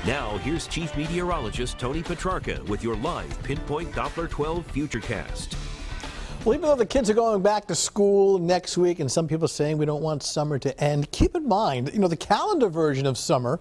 Now, here's Chief Meteorologist Tony Petrarca with your live Pinpoint Doppler 12 Futurecast. Well, even though the kids are going back to school next week and some people are saying we don't want summer to end, keep in mind, the calendar version of summer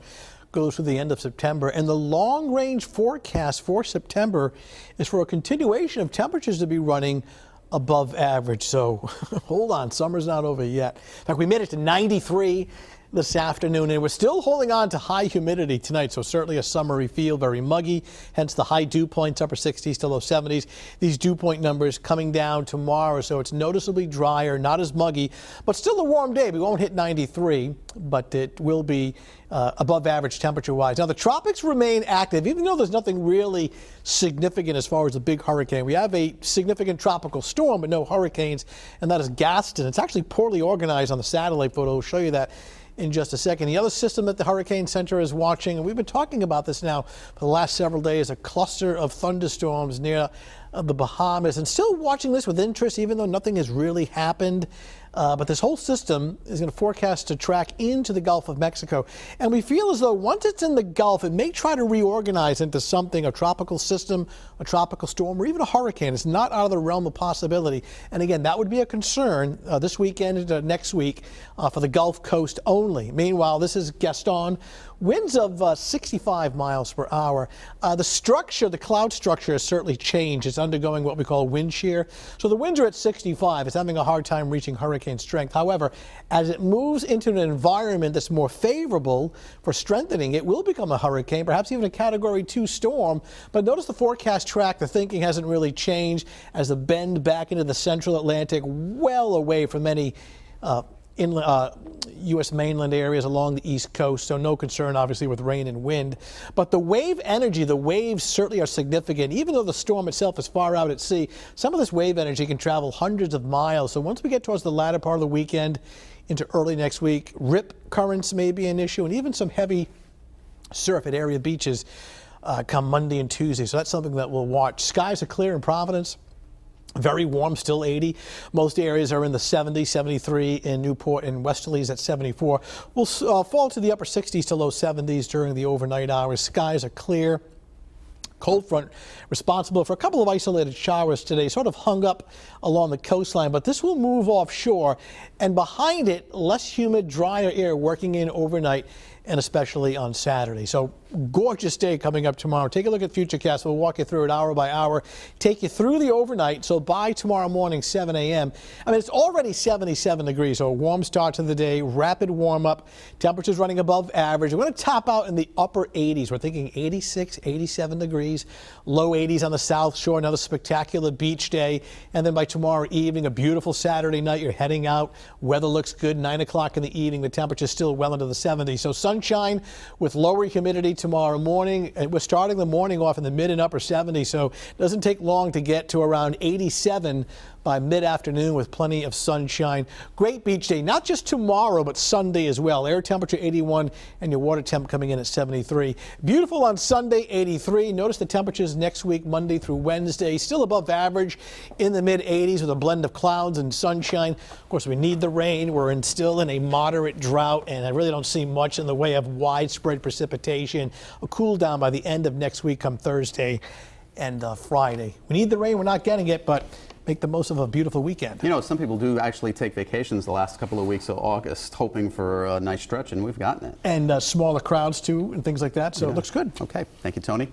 goes through the end of September, and the long-range forecast for September is for a continuation of temperatures to be running above average. So hold on, summer's not over yet. In fact, we made it to 93 this afternoon, and we're still holding on to high humidity tonight, so certainly a summery feel, very muggy, hence the high dew points, upper 60s to low 70s. These dew point numbers coming down tomorrow, so it's noticeably drier, not as muggy, but still a warm day. We won't hit 93, but it will be above average temperature-wise. Now, the tropics remain active, even though there's nothing really significant as far as a big hurricane. We have a significant tropical storm, but no hurricanes, and that is Gaston. It's actually poorly organized on the satellite photo. I'll show you that in just a second. The other system that the Hurricane Center is watching, and we've been talking about this now for the last several days, a cluster of thunderstorms near the Bahamas, and still watching this with interest, even though nothing has really happened. But this whole system is going to forecast to track into the Gulf of Mexico. And we feel as though once it's in the Gulf, it may try to reorganize into something, a tropical system, a tropical storm, or even a hurricane. It's not out of the realm of possibility. And again, that would be a concern this weekend into next week for the Gulf Coast only. Meanwhile, this is Gaston. Winds of 65 miles per hour. The cloud structure has certainly changed. It's undergoing what we call wind shear. So the winds are at 65. It's having a hard time reaching hurricane strength. However, as it moves into an environment that's more favorable for strengthening, it will become a hurricane, perhaps even a Category 2 storm. But notice the forecast track, the thinking hasn't really changed as the bend back into the central Atlantic, well away from any U.S. mainland areas along the East Coast, so no concern obviously with rain and wind. But the wave energy, the waves certainly are significant. Even though the storm itself is far out at sea, some of this wave energy can travel hundreds of miles. So once we get towards the latter part of the weekend into early next week, rip currents may be an issue, and even some heavy surf at area beaches come Monday and Tuesday. So that's something that we'll watch. Skies are clear in Providence. Very warm, still 80. Most areas are in the 70s, 73 in Newport, and Westerly's at 74. We'll fall to the upper 60s to low 70s during the overnight hours. Skies are clear. Cold front responsible for a couple of isolated showers today, sort of hung up along the coastline, but this will move offshore, and behind it, less humid, drier air working in overnight and especially on Saturday. So gorgeous day coming up tomorrow. Take a look at Futurecast. We'll walk you through it hour by hour, take you through the overnight. So by tomorrow morning, 7 a.m., it's already 77 degrees, so a warm start to the day, rapid warm up, temperatures running above average. We're going to top out in the upper 80s. We're thinking 86, 87 degrees, low 80s on the South Shore, another spectacular beach day. And then by tomorrow evening, a beautiful Saturday night, you're heading out. Weather looks good, 9 o'clock in the evening. The temperature's still well into the 70s. So sunshine with lower humidity tomorrow morning. And we're starting the morning off in the mid and upper 70s, so it doesn't take long to get to around 87 by mid-afternoon with plenty of sunshine. Great beach day, not just tomorrow, but Sunday as well. Air temperature 81 and your water temp coming in at 73. Beautiful on Sunday, 83. Notice the temperatures next week, Monday through Wednesday, still above average in the mid-80s with a blend of clouds and sunshine. Of course, we need the rain. We're still in a moderate drought, and I really don't see much in the way of widespread precipitation. A cool down by the end of next week come Thursday and Friday. We need the rain. We're not getting it, but make the most of a beautiful weekend. Some people do actually take vacations the last couple of weeks of August, hoping for a nice stretch, and we've gotten it. And smaller crowds, too, and things like that, so It looks good. Okay. Thank you, Tony.